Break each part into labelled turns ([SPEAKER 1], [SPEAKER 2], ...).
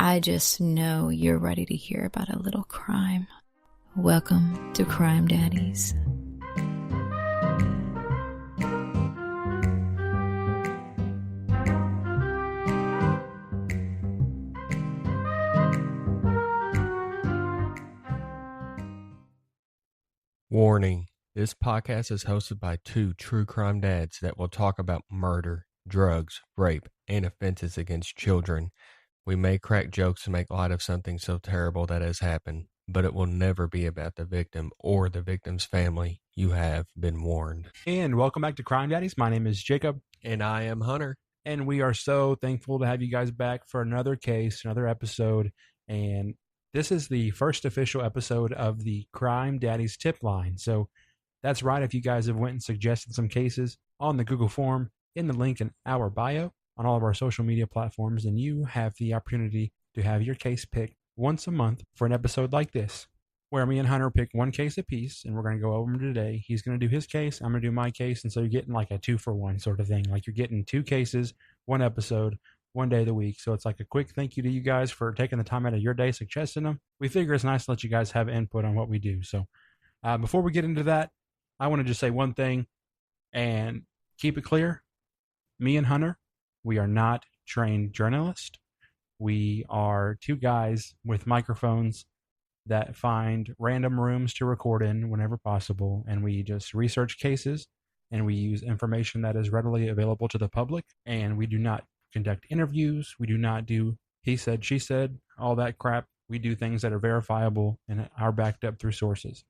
[SPEAKER 1] I just know you're ready to hear about a little crime. Welcome to Crime Daddies.
[SPEAKER 2] Warning, this podcast is hosted by two true crime dads that will talk about murder, drugs, rape, and offenses against children. We may crack jokes and make light of something so terrible that has happened, but it will never be about the victim or the victim's family. You have been warned.
[SPEAKER 3] And welcome back to Crime Daddies. My name is Jacob.
[SPEAKER 2] And I am Hunter.
[SPEAKER 3] And we are so thankful to have you guys back for another case, another episode. And this is the first official episode of the Crime Daddies Tip Line. So that's right. If you guys have went and suggested some cases on the Google form, in the link in our bio, on all of our social media platforms, and you have the opportunity to have your case picked once a month for an episode like this, where me and Hunter pick one case apiece, and we're going to go over them today. He's going to do his case, I'm going to do my case, and so you're getting like a 2-for-1 sort of thing. Like you're getting two cases, one episode, one day of the week. So it's like a quick thank you to you guys for taking the time out of your day suggesting them. We figure it's nice to let you guys have input on what we do. So before we get into that, I want to just say one thing and keep it clear. Me and Hunter, we are not trained journalists. We are two guys with microphones that find random rooms to record in whenever possible, and we just research cases, and we use information that is readily available to the public, and we do not conduct interviews. We do not do he said, she said, all that crap. We do things that are verifiable and are backed up through sources.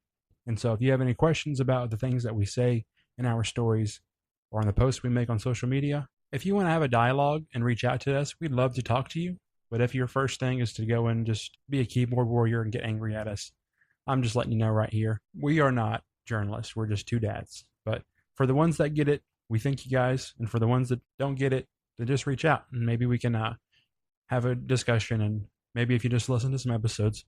[SPEAKER 3] And so if you have any questions about the things that we say in our stories or on the posts we make on social media, if you want to have a dialogue and reach out to us, we'd love to talk to you. But if your first thing is to go and just be a keyboard warrior and get angry at us, I'm just letting you know right here, we are not journalists. We're just two dads. But for the ones that get it, we thank you guys. And for the ones that don't get it, then just reach out and maybe we can have a discussion. And maybe if you just listen to some episodes,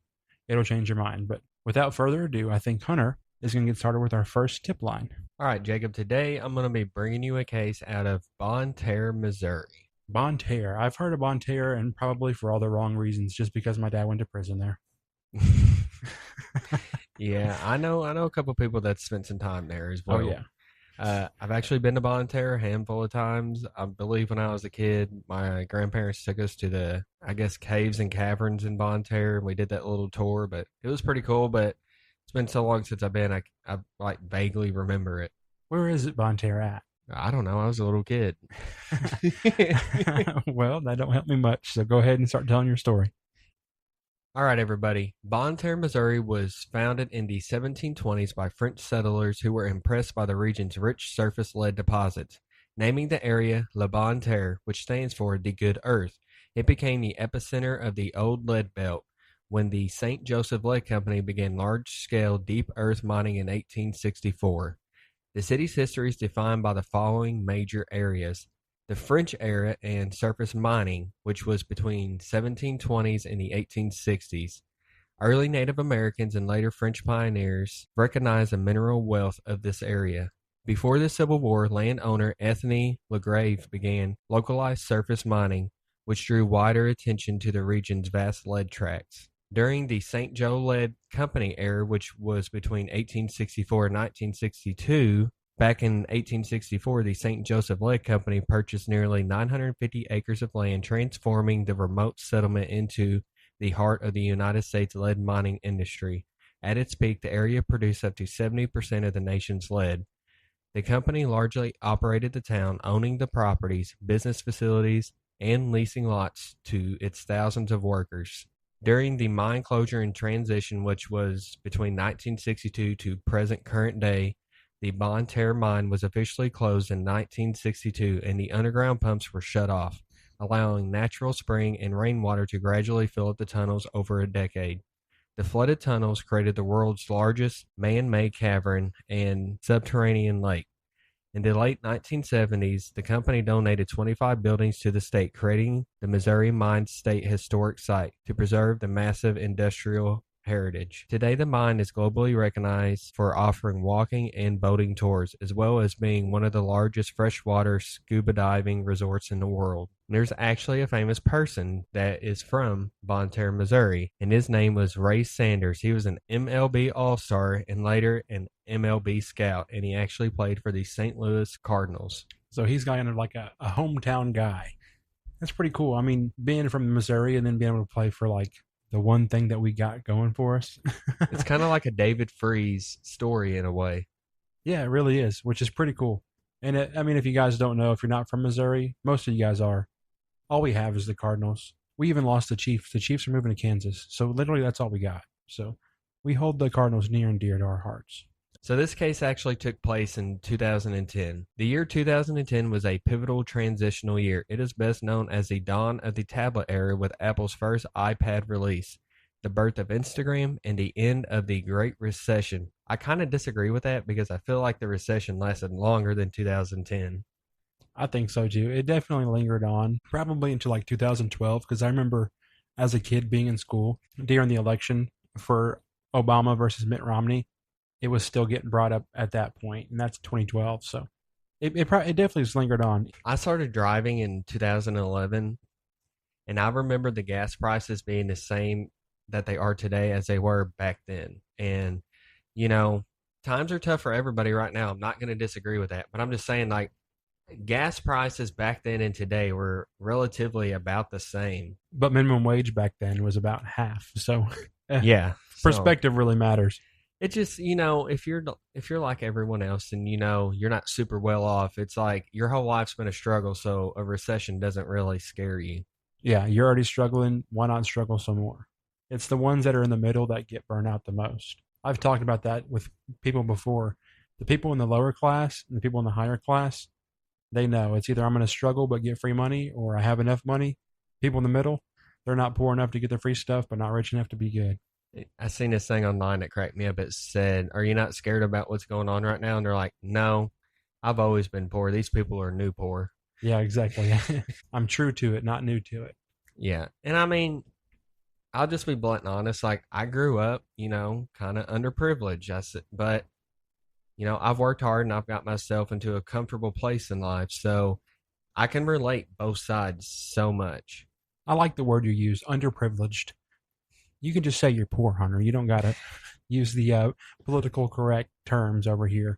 [SPEAKER 3] it'll change your mind. But without further ado, I think Hunter is going to get started with our first tip line.
[SPEAKER 2] All right, Jacob, today I'm going to be bringing you a case out of Bon Terre, Missouri.
[SPEAKER 3] Bon Terre. I've heard of Bon Terre, and probably for all the wrong reasons, just because my dad went to prison there.
[SPEAKER 2] Yeah, I know a couple people that spent some time there as well.
[SPEAKER 3] Oh, yeah.
[SPEAKER 2] I've actually been to Bon Terre a handful of times. I believe when I was a kid, my grandparents took us to the, caves and caverns in Bon Terre, and we did that little tour, but it was pretty cool, but it's been so long since I've been, I like vaguely remember it.
[SPEAKER 3] Where is it Bon Terre at?
[SPEAKER 2] I don't know. I was a little kid.
[SPEAKER 3] Well, that don't help me much, so go ahead and start telling your story.
[SPEAKER 2] All right, everybody. Bon Terre, Missouri was founded in the 1720s by French settlers who were impressed by the region's rich surface lead deposits, naming the area La Bonne Terre, which stands for the Good Earth. It became the epicenter of the old lead belt when the St. Joseph Lead Company began large-scale deep earth mining in 1864. The city's history is defined by the following major areas: the French era and surface mining, which was between 1720s and the 1860s. Early Native Americans and later French pioneers recognized the mineral wealth of this area. Before the Civil War, landowner Anthony LeGrave began localized surface mining, which drew wider attention to the region's vast lead tracts. During the St. Joe Lead Company era, which was between 1864 and 1962, back in 1864, the St. Joseph Lead Company purchased nearly 950 acres of land, transforming the remote settlement into the heart of the United States lead mining industry. At its peak, the area produced up to 70% of the nation's lead. The company largely operated the town, owning the properties, business facilities, and leasing lots to its thousands of workers. During the mine closure and transition, which was between 1962 to current day, the Bon Terre mine was officially closed in 1962 and the underground pumps were shut off, allowing natural spring and rainwater to gradually fill up the tunnels over a decade. The flooded tunnels created the world's largest man-made cavern and subterranean lake. In the late 1970s, the company donated 25 buildings to the state, creating the Missouri Mines State Historic Site to preserve the massive industrial heritage. Today, the mine is globally recognized for offering walking and boating tours, as well as being one of the largest freshwater scuba diving resorts in the world. There's actually a famous person that is from Bon Terre, Missouri, and his name was Ray Sanders. He was an MLB All-Star and later an MLB scout, and he actually played for the St. Louis Cardinals.
[SPEAKER 3] So he's kind of like a hometown guy. That's pretty cool. I mean, being from Missouri and then being able to play for like the one thing that we got going for us.
[SPEAKER 2] It's kind of like a David Freeze story in a way.
[SPEAKER 3] Yeah, it really is, which is pretty cool. And I mean, if you guys don't know, if you're not from Missouri, most of you guys are. All we have is the Cardinals. We even lost the Chiefs. The Chiefs are moving to Kansas. So literally that's all we got. So we hold the Cardinals near and dear to our hearts.
[SPEAKER 2] So this case actually took place in 2010. The year 2010 was a pivotal transitional year. It is best known as the dawn of the tablet era with Apple's first iPad release, the birth of Instagram, and the end of the Great Recession. I kind of disagree with that because I feel like the recession lasted longer than 2010.
[SPEAKER 3] I think so too. It definitely lingered on, probably until like 2012, because I remember as a kid being in school during the election for Obama versus Mitt Romney. It was still getting brought up at that point, and that's 2012. So it definitely just lingered on.
[SPEAKER 2] I started driving in 2011, and I remember the gas prices being the same that they are today as they were back then. And, you know, times are tough for everybody right now. I'm not going to disagree with that, but I'm just saying, like, gas prices back then and today were relatively about the same.
[SPEAKER 3] But minimum wage back then was about half. So
[SPEAKER 2] yeah,
[SPEAKER 3] perspective really matters.
[SPEAKER 2] It just, you know, if you're like everyone else and, you know, you're not super well off, it's like your whole life's been a struggle, so a recession doesn't really scare you.
[SPEAKER 3] Yeah, you're already struggling. Why not struggle some more? It's the ones that are in the middle that get burned out the most. I've talked about that with people before. The people in the lower class and the people in the higher class, they know it's either I'm going to struggle but get free money or I have enough money. People in the middle, they're not poor enough to get the free stuff but not rich enough to be good.
[SPEAKER 2] I seen this thing online that cracked me up. It said, "Are you not scared about what's going on right now?" And they're like, "No, I've always been poor. These people are new poor."
[SPEAKER 3] Yeah, exactly. I'm true to it, not new to it.
[SPEAKER 2] Yeah. And I mean, I'll just be blunt and honest. Like, I grew up, you know, kind of underprivileged. But, you know, I've worked hard and I've got myself into a comfortable place in life. So I can relate both sides so much.
[SPEAKER 3] I like the word you use, underprivileged. You can just say you're poor, Hunter. You don't got to use the political correct terms over here.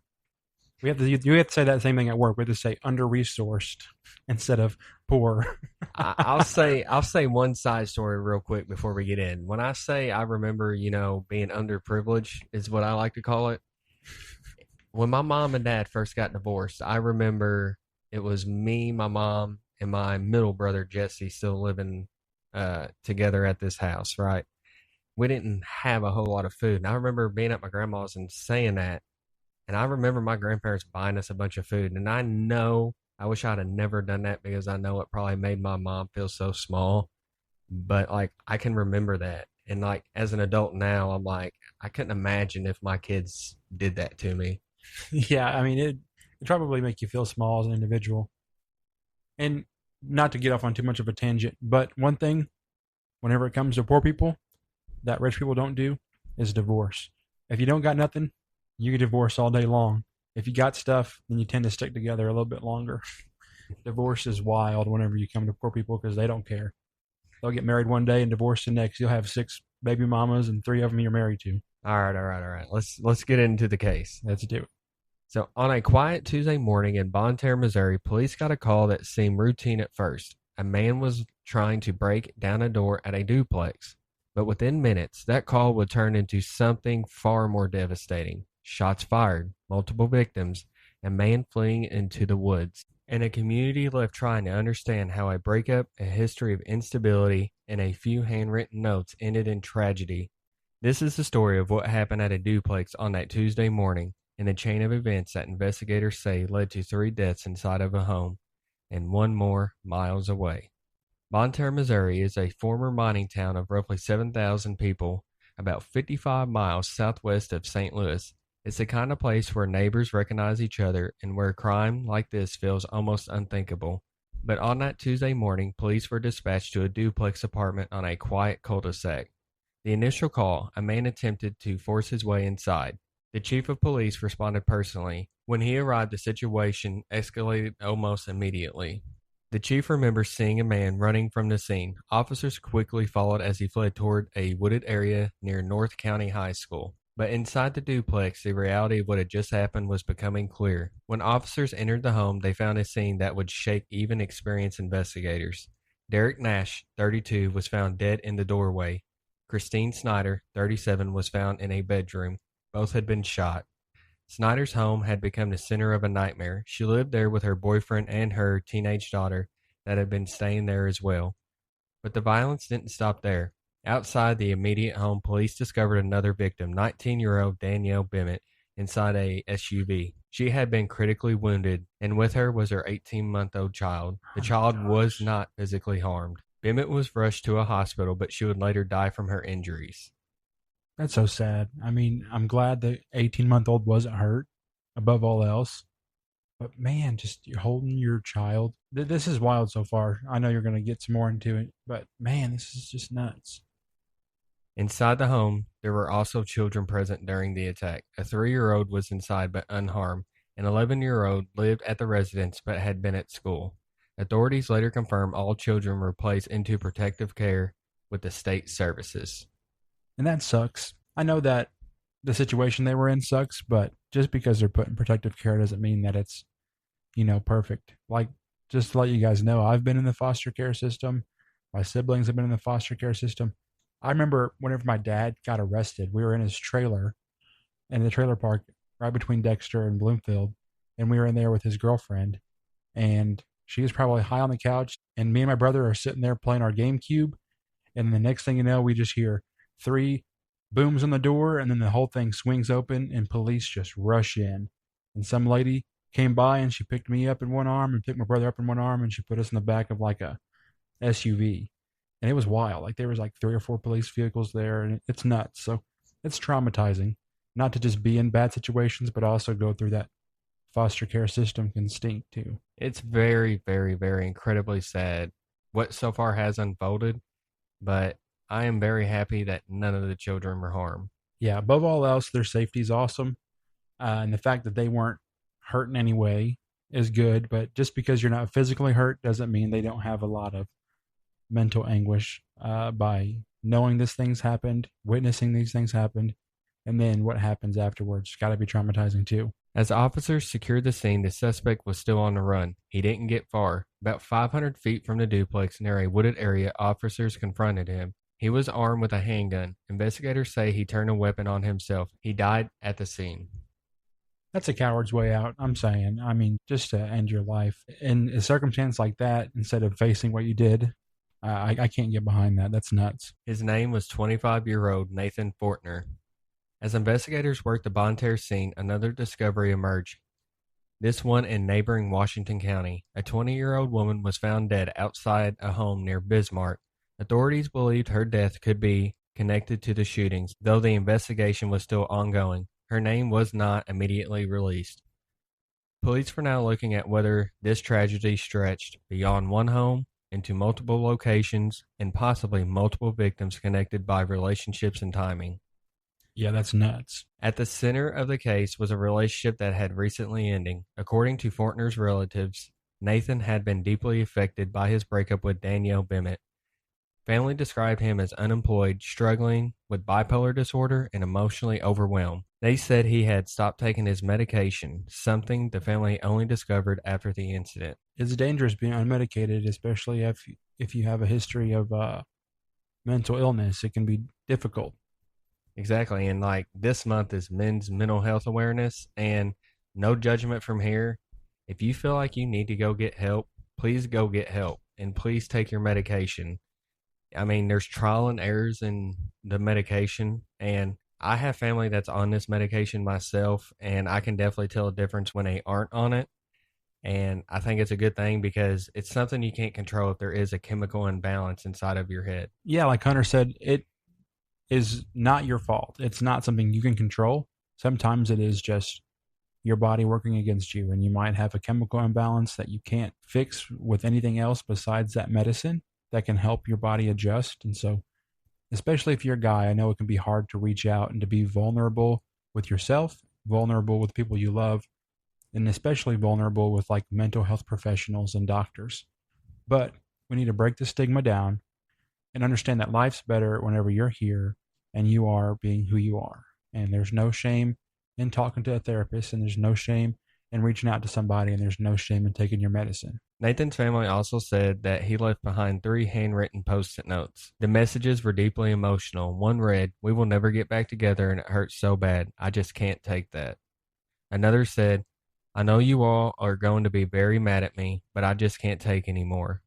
[SPEAKER 3] You have to say that same thing at work. We have to say under-resourced instead of poor.
[SPEAKER 2] I'll say one side story real quick before we get in. When I say I remember, you know, being underprivileged is what I like to call it. When my mom and dad first got divorced, I remember it was me, my mom, and my middle brother, Jesse, still living together at this house, right? We didn't have a whole lot of food. And I remember being at my grandma's and saying that. And I remember my grandparents buying us a bunch of food. And I wish I'd have never done that because I know it probably made my mom feel so small. But, like, I can remember that. And, like, as an adult now, I'm like, I couldn't imagine if my kids did that to me.
[SPEAKER 3] Yeah, I mean, it probably make you feel small as an individual. And not to get off on too much of a tangent, but one thing, whenever it comes to poor people, that rich people don't do is divorce. If you don't got nothing, you can divorce all day long. If you got stuff, then you tend to stick together a little bit longer. Divorce is wild whenever you come to poor people because they don't care. They'll get married one day and divorce the next. You'll have 6 baby mamas and 3 of them you're married to.
[SPEAKER 2] All right. Let's get into the case.
[SPEAKER 3] Let's do it.
[SPEAKER 2] So on a quiet Tuesday morning in Bon Terre, Missouri, police got a call that seemed routine at first. A man was trying to break down a door at a duplex. But within minutes, that call would turn into something far more devastating. Shots fired, multiple victims, a man fleeing into the woods, and a community left trying to understand how a breakup, a history of instability, and a few handwritten notes ended in tragedy. This is the story of what happened at a duplex on that Tuesday morning, and the chain of events that investigators say led to 3 deaths inside of a home, and 1 more miles away. Bon Terre, Missouri is a former mining town of roughly 7,000 people, about 55 miles southwest of St. Louis. It's the kind of place where neighbors recognize each other and where crime like this feels almost unthinkable. But on that Tuesday morning, police were dispatched to a duplex apartment on a quiet cul-de-sac. The initial call, a man attempted to force his way inside. The chief of police responded personally. When he arrived, the situation escalated almost immediately. The chief remembers seeing a man running from the scene. Officers quickly followed as he fled toward a wooded area near North County High School. But inside the duplex, the reality of what had just happened was becoming clear. When officers entered the home, they found a scene that would shake even experienced investigators. Derek Nash, 32, was found dead in the doorway. Christine Snyder, 37, was found in a bedroom. Both had been shot. Snyder's home had become the center of a nightmare. She lived there with her boyfriend and her teenage daughter that had been staying there as well. But the violence didn't stop there. Outside the immediate home, police discovered another victim, 19-year-old Danielle Bennett, inside a SUV. She had been critically wounded, and with her was her 18-month-old child. The child was not physically harmed. Bennett was rushed to a hospital, but she would later die from her injuries.
[SPEAKER 3] That's so sad. I mean, I'm glad the 18-month-old wasn't hurt above all else. But man, just you're holding your child. This is wild so far. I know you're going to get some more into it, but man, this is just nuts.
[SPEAKER 2] Inside the home, there were also children present during the attack. A 3-year-old was inside but unharmed. An 11-year-old lived at the residence but had been at school. Authorities later confirmed all children were placed into protective care with the state services.
[SPEAKER 3] And that sucks. I know that the situation they were in sucks, but just because they're put in protective care doesn't mean that it's, perfect. Like, just to let you guys know, I've been in the foster care system. My siblings have been in the foster care system. I remember whenever my dad got arrested, we were in his trailer in the trailer park right between Dexter and Bloomfield, and we were in there with his girlfriend, and she was probably high on the couch, and me and my brother are sitting there playing our GameCube, and the next thing you know, we just hear 3 booms on the door, and then the whole thing swings open, and police just rush in. And some lady came by, and she picked me up in one arm and picked my brother up in one arm, and she put us in the back of like a SUV. And it was wild. Like, there was like 3 or 4 police vehicles there, and it's nuts. So it's traumatizing, not to just be in bad situations, but also go through that foster care system can stink too.
[SPEAKER 2] It's very, very, very incredibly sad what so far has unfolded, but I am very happy that none of the children were harmed.
[SPEAKER 3] Yeah, above all else, their safety is awesome. And the fact that they weren't hurt in any way is good. But just because you're not physically hurt doesn't mean they don't have a lot of mental anguish by knowing these things happened, witnessing these things happened, and then what happens afterwards. It's got to be traumatizing too.
[SPEAKER 2] As officers secured the scene, the suspect was still on the run. He didn't get far. About 500 feet from the duplex near a wooded area, officers confronted him. He was armed with a handgun. Investigators say he turned a weapon on himself. He died at the scene.
[SPEAKER 3] That's a coward's way out, I'm saying. I mean, just to end your life. In a circumstance like that, instead of facing what you did, I can't get behind that. That's nuts.
[SPEAKER 2] His name was 25-year-old Nathan Fortner. As investigators worked the Bon Terre scene, another discovery emerged. This one in neighboring Washington County. A 20-year-old woman was found dead outside a home near Bismarck. Authorities believed her death could be connected to the shootings, though the investigation was still ongoing. Her name was not immediately released. Police were now looking at whether this tragedy stretched beyond one home into multiple locations and possibly multiple victims connected by relationships and timing.
[SPEAKER 3] Yeah, that's nuts.
[SPEAKER 2] At the center of the case was a relationship that had recently ended. According to Fortner's relatives, Nathan had been deeply affected by his breakup with Danielle Bennett. Family described him as unemployed, struggling with bipolar disorder, and emotionally overwhelmed. They said he had stopped taking his medication, something the family only discovered after the incident.
[SPEAKER 3] It's dangerous being unmedicated, especially if you have a history of mental illness. It can be difficult.
[SPEAKER 2] Exactly, and like this month is Men's Mental Health Awareness, and no judgment from here. If you feel like you need to go get help, please go get help, and please take your medication. I mean, there's trial and errors in the medication, and I have family that's on this medication myself, and I can definitely tell a difference when they aren't on it. And I think it's a good thing because it's something you can't control if there is a chemical imbalance inside of your head.
[SPEAKER 3] Yeah, like Hunter said, it is not your fault. It's not something you can control. Sometimes it is just your body working against you, and you might have a chemical imbalance that you can't fix with anything else besides that medicine that can help your body adjust. And so especially if you're a guy. I know it can be hard to reach out and to be vulnerable with yourself, vulnerable with people you love, and especially vulnerable with like mental health professionals and doctors. But we need to break the stigma down and understand that life's better whenever you're here and you are being who you are. And there's no shame in talking to a therapist, and there's no shame in reaching out to somebody, and there's no shame in taking your medicine.
[SPEAKER 2] Nathan's family also said that he left behind 3 handwritten post-it notes. The messages were deeply emotional. One read, "We will never get back together and it hurts so bad. I just can't take that." Another said, "I know you all are going to be very mad at me, but I just can't take any more."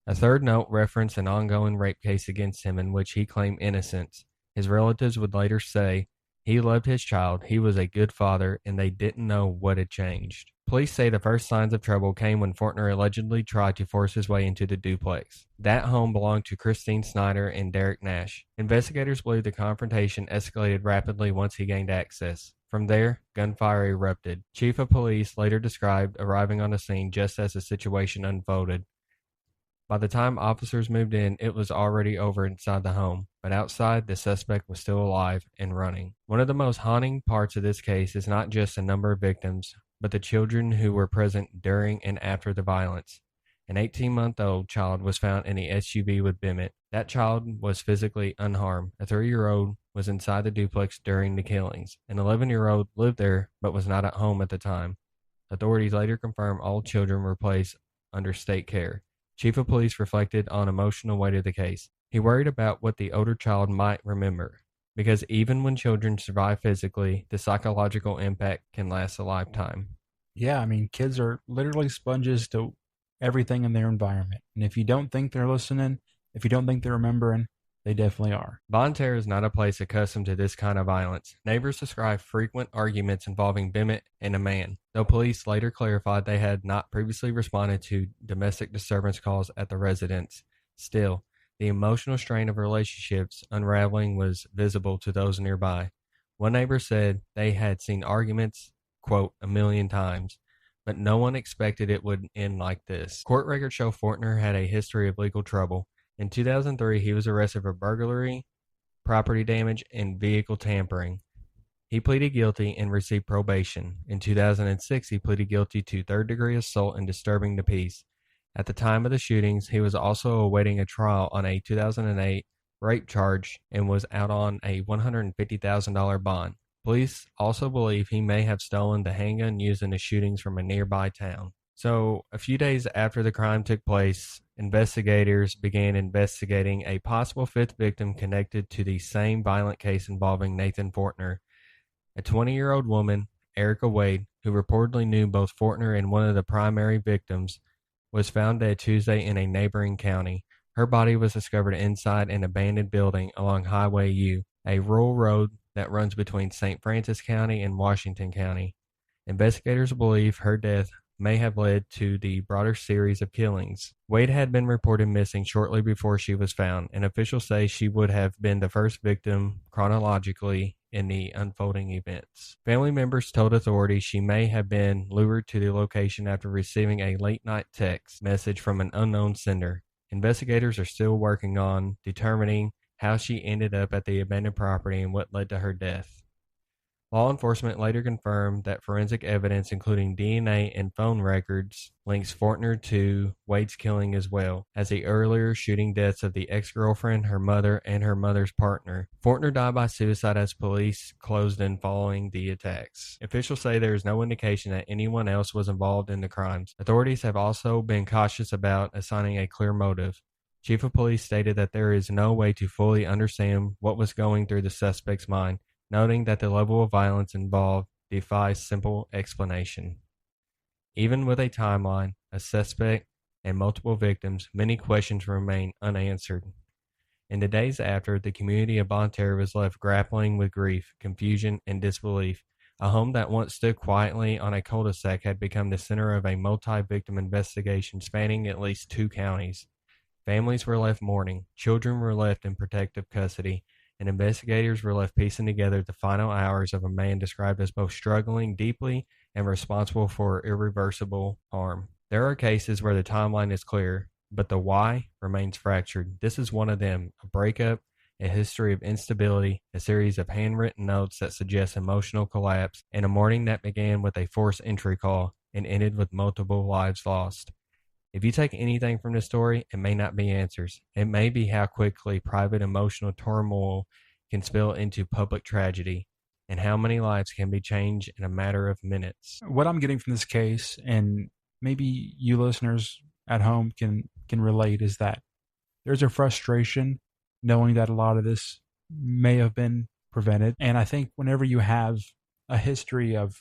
[SPEAKER 2] A third note referenced an ongoing rape case against him in which he claimed innocence. His relatives would later say he loved his child, he was a good father, and they didn't know what had changed. Police say the first signs of trouble came when Fortner allegedly tried to force his way into the duplex. That home belonged to Christine Snyder and Derek Nash. Investigators believe the confrontation escalated rapidly once he gained access. From there, gunfire erupted. Chief of Police later described arriving on the scene just as the situation unfolded. By the time officers moved in, it was already over inside the home, but outside, the suspect was still alive and running. One of the most haunting parts of this case is not just the number of victims, but the children who were present during and after the violence. An 18-month-old child was found in the SUV with Bennett. That child was physically unharmed. A 3-year-old was inside the duplex during the killings. An 11-year-old lived there but was not at home at the time. Authorities later confirmed all children were placed under state care. Chief of Police reflected on emotional weight of the case. He worried about what the older child might remember, because even when children survive physically, the psychological impact can last a lifetime.
[SPEAKER 3] Yeah, I mean, kids are literally sponges to everything in their environment. And if you don't think they're listening, if you don't think they're remembering, they definitely are.
[SPEAKER 2] Bon Terre is not a place accustomed to this kind of violence. Neighbors describe frequent arguments involving Bennett and a man, though police later clarified they had not previously responded to domestic disturbance calls at the residence. Still, the emotional strain of relationships unraveling was visible to those nearby. One neighbor said they had seen arguments, quote, 1,000,000 times, but no one expected it would end like this. Court records show Fortner had a history of legal trouble. In 2003, he was arrested for burglary, property damage, and vehicle tampering. He pleaded guilty and received probation. In 2006, he pleaded guilty to third-degree assault and disturbing the peace. At the time of the shootings, he was also awaiting a trial on a 2008 rape charge and was out on a $150,000 bond. Police also believe he may have stolen the handgun used in the shootings from a nearby town. So, a few days after the crime took place, investigators began investigating a possible fifth victim connected to the same violent case involving Nathan Fortner. A 20-year-old woman, Erica Wade, who reportedly knew both Fortner and one of the primary victims, was found dead Tuesday in a neighboring county. Her body was discovered inside an abandoned building along Highway U, a rural road that runs between St. Francis County and Washington County. Investigators believe her death may have led to the broader series of killings. Wade had been reported missing shortly before she was found, and officials say she would have been the first victim chronologically in the unfolding events. Family members told authorities she may have been lured to the location after receiving a late-night text message from an unknown sender. Investigators are still working on determining how she ended up at the abandoned property and what led to her death. Law enforcement later confirmed that forensic evidence, including DNA and phone records, links Fortner to Wade's killing as well as the earlier shooting deaths of the ex-girlfriend, her mother, and her mother's partner. Fortner died by suicide as police closed in following the attacks. Officials say there is no indication that anyone else was involved in the crimes. Authorities have also been cautious about assigning a clear motive. Chief of Police stated that there is no way to fully understand what was going through the suspect's mind, noting that the level of violence involved defies simple explanation. Even with a timeline, a suspect, and multiple victims, many questions remain unanswered. In the days after, the community of Bon Terre was left grappling with grief, confusion, and disbelief. A home that once stood quietly on a cul-de-sac had become the center of a multi-victim investigation spanning at least 2 counties. Families were left mourning, children were left in protective custody, and investigators were left piecing together the final hours of a man described as both struggling deeply and responsible for irreversible harm. There are cases where the timeline is clear, but the why remains fractured. This is one of them, a breakup, a history of instability, a series of handwritten notes that suggest emotional collapse, and a morning that began with a forced entry call and ended with multiple lives lost. If you take anything from this story, it may not be answers. It may be how quickly private emotional turmoil can spill into public tragedy, and how many lives can be changed in a matter of minutes.
[SPEAKER 3] What I'm getting from this case, and maybe you listeners at home can relate, is that there's a frustration knowing that a lot of this may have been prevented. And I think whenever you have a history of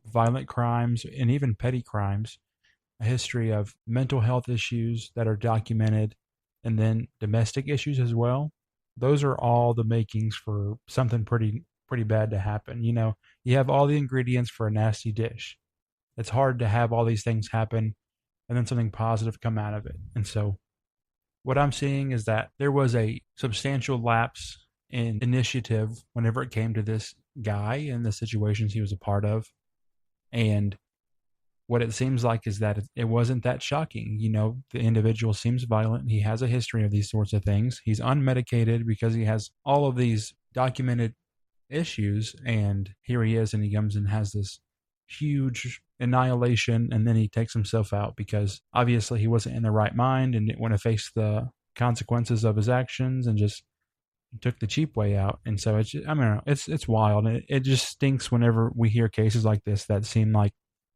[SPEAKER 3] violent crimes and even petty crimes, a history of mental health issues that are documented, and then domestic issues as well, those are all the makings for something pretty bad to happen. You have all the ingredients for a nasty dish. It's hard to have all these things happen and then something positive come out of it. And so what I'm seeing is that there was a substantial lapse in initiative whenever it came to this guy and the situations he was a part of. And what it seems like is that it wasn't that shocking. The individual seems violent. He has a history of these sorts of things. He's unmedicated because he has all of these documented issues. And here he is, and he comes and has this huge annihilation, and then he takes himself out because obviously he wasn't in the right mind and didn't want to face the consequences of his actions and just took the cheap way out. And so it's wild. And it just stinks whenever we hear cases like this that seem like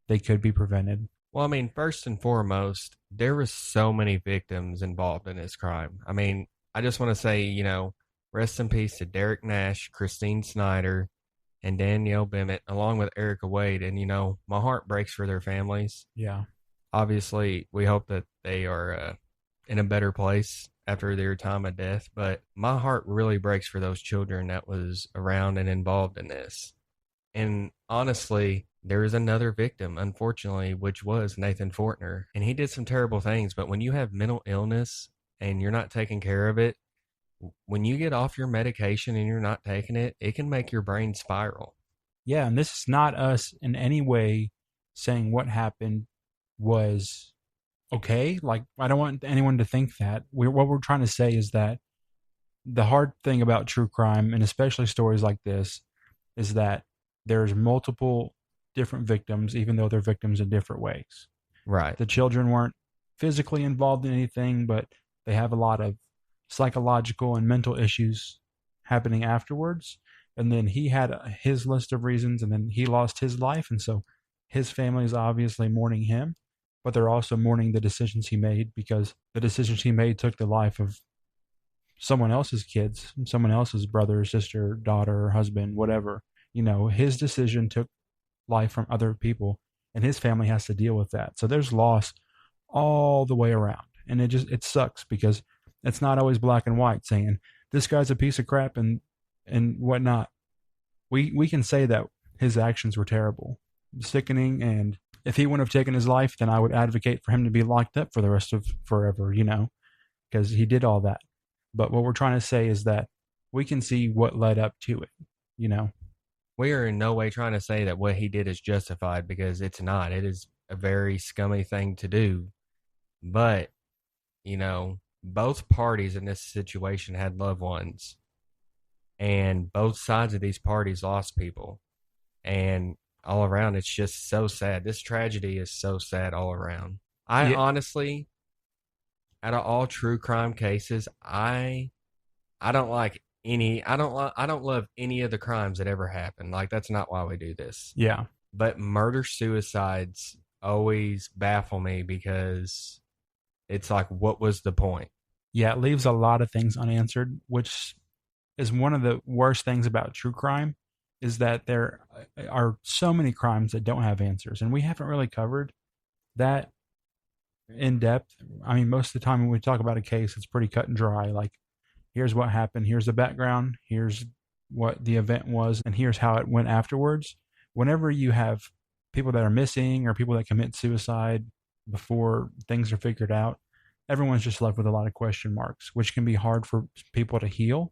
[SPEAKER 3] they could be prevented.
[SPEAKER 2] Well, I mean, first and foremost, there were so many victims involved in this crime. I mean, I just want to say, rest in peace to Derek Nash, Christine Snyder, and Danielle Bennett, along with Erica Wade. And, my heart breaks for their families.
[SPEAKER 3] Yeah.
[SPEAKER 2] Obviously, we hope that they are in a better place after their time of death. But my heart really breaks for those children that was around and involved in this. And honestly, there is another victim, unfortunately, which was Nathan Fortner. And he did some terrible things. But when you have mental illness and you're not taking care of it, when you get off your medication and you're not taking it, it can make your brain spiral.
[SPEAKER 3] Yeah, and this is not us in any way saying what happened was okay. Like, I don't want anyone to think that. What we're trying to say is that the hard thing about true crime, and especially stories like this, is that there's multiple different victims, even though they're victims in different ways.
[SPEAKER 2] Right.
[SPEAKER 3] The children weren't physically involved in anything, but they have a lot of psychological and mental issues happening afterwards. And then he had his list of reasons, and then he lost his life. And so his family is obviously mourning him, but they're also mourning the decisions he made, because the decisions he made took the life of someone else's kids, someone else's brother, sister, daughter, husband, whatever. His decision took life from other people, and his family has to deal with that. So there's loss all the way around. And it sucks, because it's not always black and white saying this guy's a piece of crap and whatnot. We can say that his actions were terrible, sickening, and if he wouldn't have taken his life, then I would advocate for him to be locked up for the rest of forever, because he did all that. But what we're trying to say is that we can see what led up to it,
[SPEAKER 2] We are in no way trying to say that what he did is justified, because it's not. It is a very scummy thing to do. But, both parties in this situation had loved ones, and both sides of these parties lost people. And all around, it's just so sad. This tragedy is so sad all around. Honestly, out of all true crime cases, I don't like I don't love any of the crimes that ever happened. Like, that's not why we do this.
[SPEAKER 3] Yeah.
[SPEAKER 2] But murder suicides always baffle me, because it's like, what was the point?
[SPEAKER 3] Yeah, it leaves a lot of things unanswered, which is one of the worst things about true crime, is that there are so many crimes that don't have answers. And we haven't really covered that in depth. I mean, most of the time when we talk about a case, it's pretty cut and dry. Like, here's what happened, here's the background, here's what the event was, and here's how it went afterwards. Whenever you have people that are missing or people that commit suicide before things are figured out, everyone's just left with a lot of question marks, which can be hard for people to heal.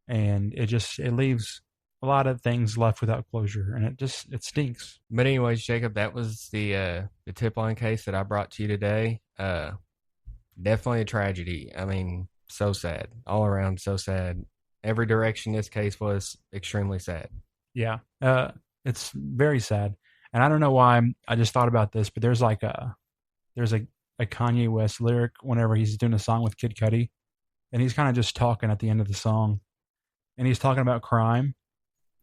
[SPEAKER 3] And it leaves a lot of things left without closure, and it stinks.
[SPEAKER 2] But anyways, Jacob, that was the tip line case that I brought to you today. Definitely a tragedy. I mean, so sad all around, so sad. every direction this case was extremely sad.
[SPEAKER 3] Yeah. It's very sad. And I don't know why I just thought about this, but there's a Kanye West lyric whenever he's doing a song with Kid Cudi, and he's kind of just talking at the end of the song, and he's talking about crime,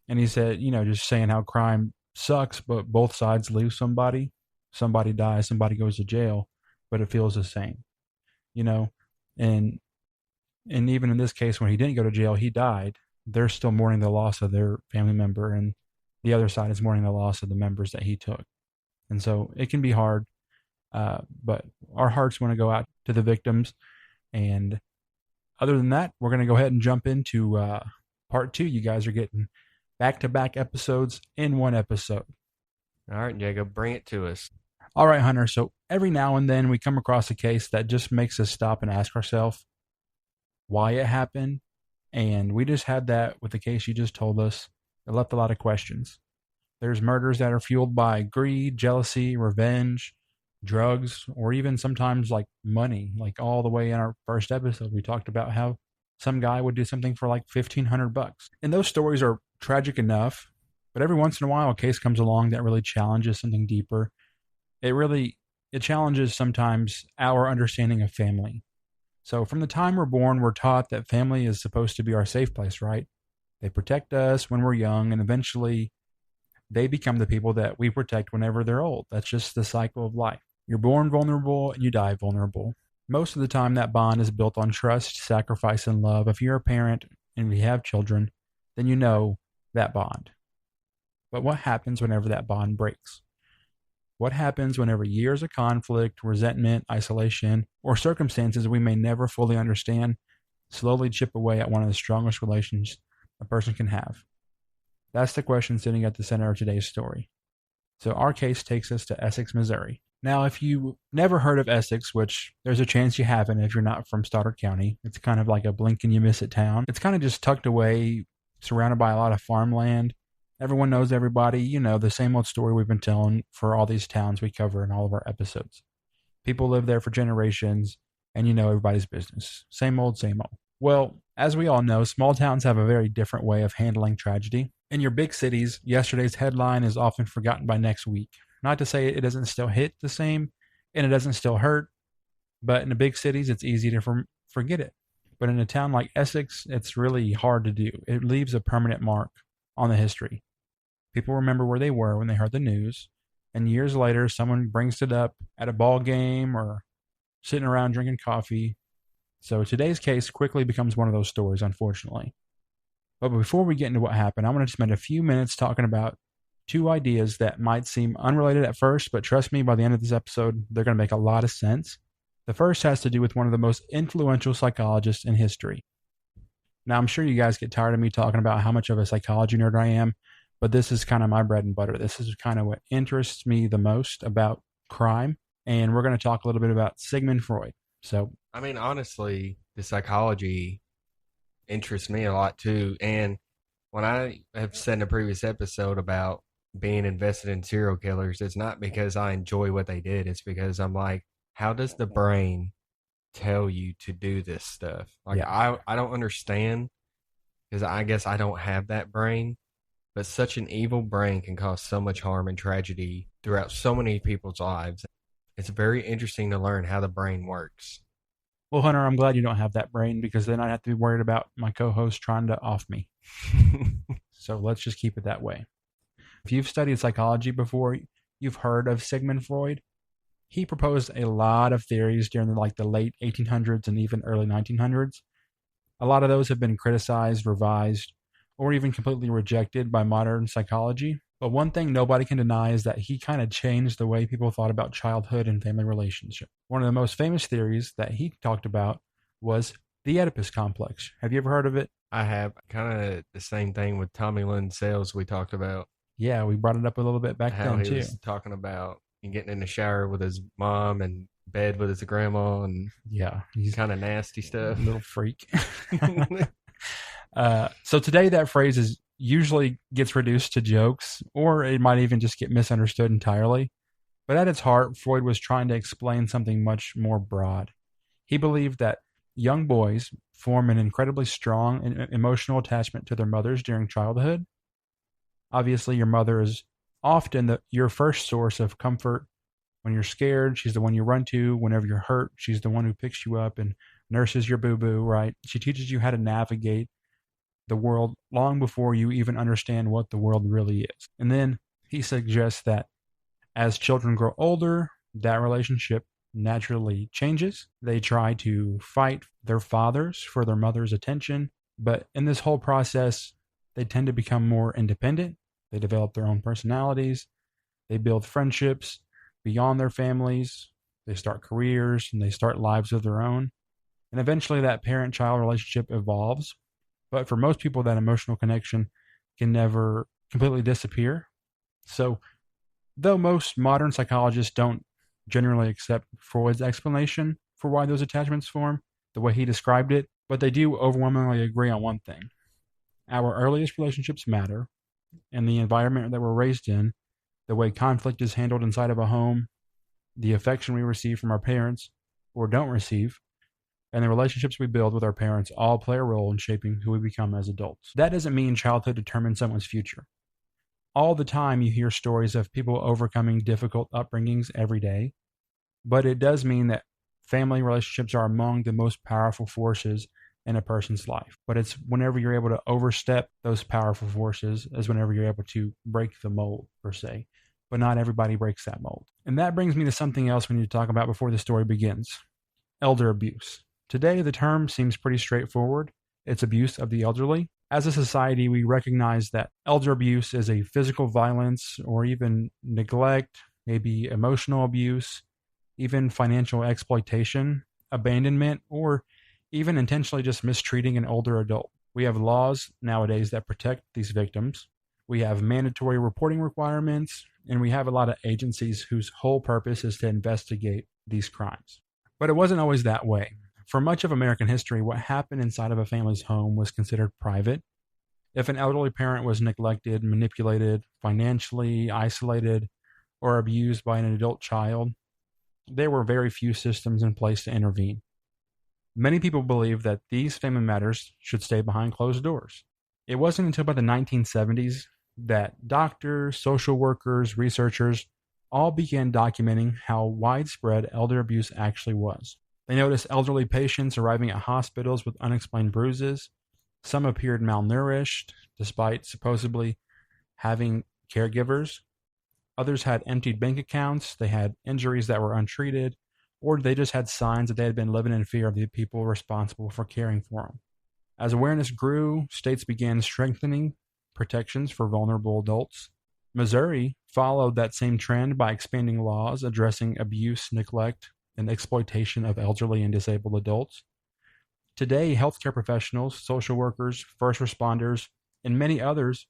[SPEAKER 3] and he said, just saying how crime sucks, but both sides lose somebody. Somebody dies, somebody goes to jail, but it feels the same, and even in this case, when he didn't go to jail, he died. They're still mourning the loss of their family member, and the other side is mourning the loss of the members that he took. And so it can be hard, but our hearts want to go out to the victims. And other than that, we're going to go ahead and jump into part 2. You guys are getting back-to-back episodes in one episode.
[SPEAKER 2] All right, Jacob, bring it to us.
[SPEAKER 3] All right, Hunter. So every now and then we come across a case that just makes us stop and ask ourselves why it happened. And we just had that with the case you just told us. It left a lot of questions. There's murders that are fueled by greed, jealousy, revenge, drugs, or even sometimes like money. Like all the way in our first episode, we talked about how some guy would do something for like $1,500. And those stories are tragic enough, but every once in a while a case comes along that really challenges something deeper. It challenges sometimes our understanding of family. So from the time we're born, we're taught that family is supposed to be our safe place, right? They protect us when we're young, and eventually they become the people that we protect whenever they're old. That's just the cycle of life. You're born vulnerable and you die vulnerable. Most of the time, that bond is built on trust, sacrifice, and love. If you're a parent and you have children, then you know that bond. But what happens whenever that bond breaks? What happens whenever years of conflict, resentment, isolation, or circumstances we may never fully understand slowly chip away at one of the strongest relations a person can have? That's the question sitting at the center of today's story. So our case takes us to Essex, Missouri. Now, if you never heard of Essex, which there's a chance you haven't if you're not from Stoddard County, it's kind of like a blink and you miss it town. It's kind of just tucked away, surrounded by a lot of farmland. Everyone knows everybody, the same old story we've been telling for all these towns we cover in all of our episodes. People live there for generations, and everybody's business. Same old, same old. Well, as we all know, small towns have a very different way of handling tragedy. In your big cities, yesterday's headline is often forgotten by next week. Not to say it doesn't still hit the same, and it doesn't still hurt, but in the big cities, it's easy to forget it. But in a town like Essex, it's really hard to do. It leaves a permanent mark on the history. People remember where they were when they heard the news, and years later, someone brings it up at a ball game or sitting around drinking coffee. So today's case quickly becomes one of those stories, unfortunately. But before we get into what happened, I want to spend a few minutes talking about 2 ideas that might seem unrelated at first, but trust me, by the end of this episode, they're going to make a lot of sense. The first has to do with one of the most influential psychologists in history. Now, I'm sure you guys get tired of me talking about how much of a psychology nerd I am, but this is kind of my bread and butter. This is kind of what interests me the most about crime, and we're going to talk a little bit about Sigmund Freud. So,
[SPEAKER 2] I mean, honestly, the psychology interests me a lot too. And when I have said in a previous episode about being invested in serial killers, it's not because I enjoy what they did. It's because I'm like, how does the brain tell you to do this stuff? Like, yeah. I don't understand, because I guess I don't have that brain. But such an evil brain can cause so much harm and tragedy throughout so many people's lives. It's very interesting to learn how the brain works.
[SPEAKER 3] Well, Hunter, I'm glad you don't have that brain, because then I'd have to be worried about my co-host trying to off me. So let's just keep it that way. If you've studied psychology before, you've heard of Sigmund Freud. He proposed a lot of theories during the late 1800s and even early 1900s. A lot of those have been criticized, revised, or even completely rejected by modern psychology. But one thing nobody can deny is that he kind of changed the way people thought about childhood and family relationships. One of the most famous theories that he talked about was the Oedipus Complex. Have you ever heard of it?
[SPEAKER 2] I have. Kind of the same thing with Tommy Lynn Sales we talked about.
[SPEAKER 3] Yeah, we brought it up a little bit back then too.
[SPEAKER 2] How he was talking about getting in the shower with his mom and bed with his grandma, and
[SPEAKER 3] yeah, he's
[SPEAKER 2] kind of nasty stuff.
[SPEAKER 3] Little freak. So today that phrase usually gets reduced to jokes, or it might even just get misunderstood entirely. But at its heart, Freud was trying to explain something much more broad. He believed that Young boys form an incredibly strong and emotional attachment to their mothers during childhood. Obviously, your mother is often your first source of comfort when you're scared. She's the one you run to whenever you're hurt. She's the one who picks you up and nurses your boo-boo, right? She teaches you how to navigate the world long before you even understand what the world really is. And then he suggests that as children grow older, that relationship naturally changes. They try to fight their fathers for their mother's attention, but in this whole process, they tend to become more independent. They develop their own personalities. They build friendships beyond their families. They start careers and they start lives of their own. And eventually that parent-child relationship evolves. But for most people, that emotional connection can never completely disappear. So though most modern psychologists don't generally accept Freud's explanation for why those attachments form, the way he described it, but they do overwhelmingly agree on one thing. Our earliest relationships matter, and the environment that we're raised in, the way conflict is handled inside of a home, the affection we receive from our parents or don't receive, and the relationships we build with our parents all play a role in shaping who we become as adults. That doesn't mean childhood determines someone's future. All the time you hear stories of people overcoming difficult upbringings every day, but it does mean that family relationships are among the most powerful forces in a person's life. But it's whenever you're able to overstep those powerful forces is whenever you're able to break the mold, per se. But not everybody breaks that mold. And that brings me to something else we need to talk about before the story begins. Elder abuse. Today, the term seems pretty straightforward. It's abuse of the elderly. As a society, we recognize that elder abuse is a physical violence or even neglect, maybe emotional abuse, even financial exploitation, abandonment, or even intentionally just mistreating an older adult. We have laws nowadays that protect these victims. We have mandatory reporting requirements, and we have a lot of agencies whose whole purpose is to investigate these crimes. But it wasn't always that way. For much of American history, what happened inside of a family's home was considered private. If an elderly parent was neglected, manipulated, financially isolated, or abused by an adult child, there were very few systems in place to intervene. Many people believe that these family matters should stay behind closed doors. It wasn't until about the 1970s that doctors, social workers, researchers all began documenting how widespread elder abuse actually was. They noticed elderly patients arriving at hospitals with unexplained bruises. Some appeared malnourished, despite supposedly having caregivers. Others had emptied bank accounts, they had injuries that were untreated, or they just had signs that they had been living in fear of the people responsible for caring for them. As awareness grew, states began strengthening protections for vulnerable adults. Missouri followed that same trend by expanding laws addressing abuse, neglect, and exploitation of elderly and disabled adults. Today, healthcare professionals, social workers, first responders, and many others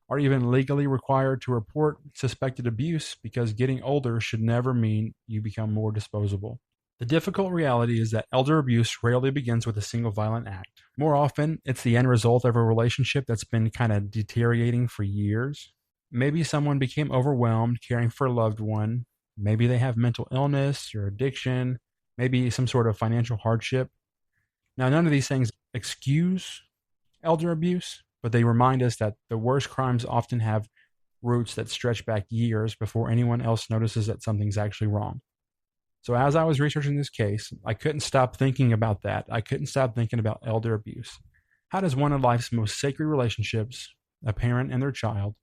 [SPEAKER 3] are even legally required to report suspected abuse because getting older should never mean you become more disposable. The difficult reality is that elder abuse rarely begins with a single violent act. More often, it's the end result of a relationship that's been kind of deteriorating for years. Maybe someone became overwhelmed caring for a loved one. Maybe they have mental illness or addiction, maybe some sort of financial hardship. Now, none of these things excuse elder abuse, but they remind us that the worst crimes often have roots that stretch back years before anyone else notices that something's actually wrong. So as I was researching this case, I couldn't stop thinking about that. I couldn't stop thinking about elder abuse. How does one of life's most sacred relationships, a parent and their child,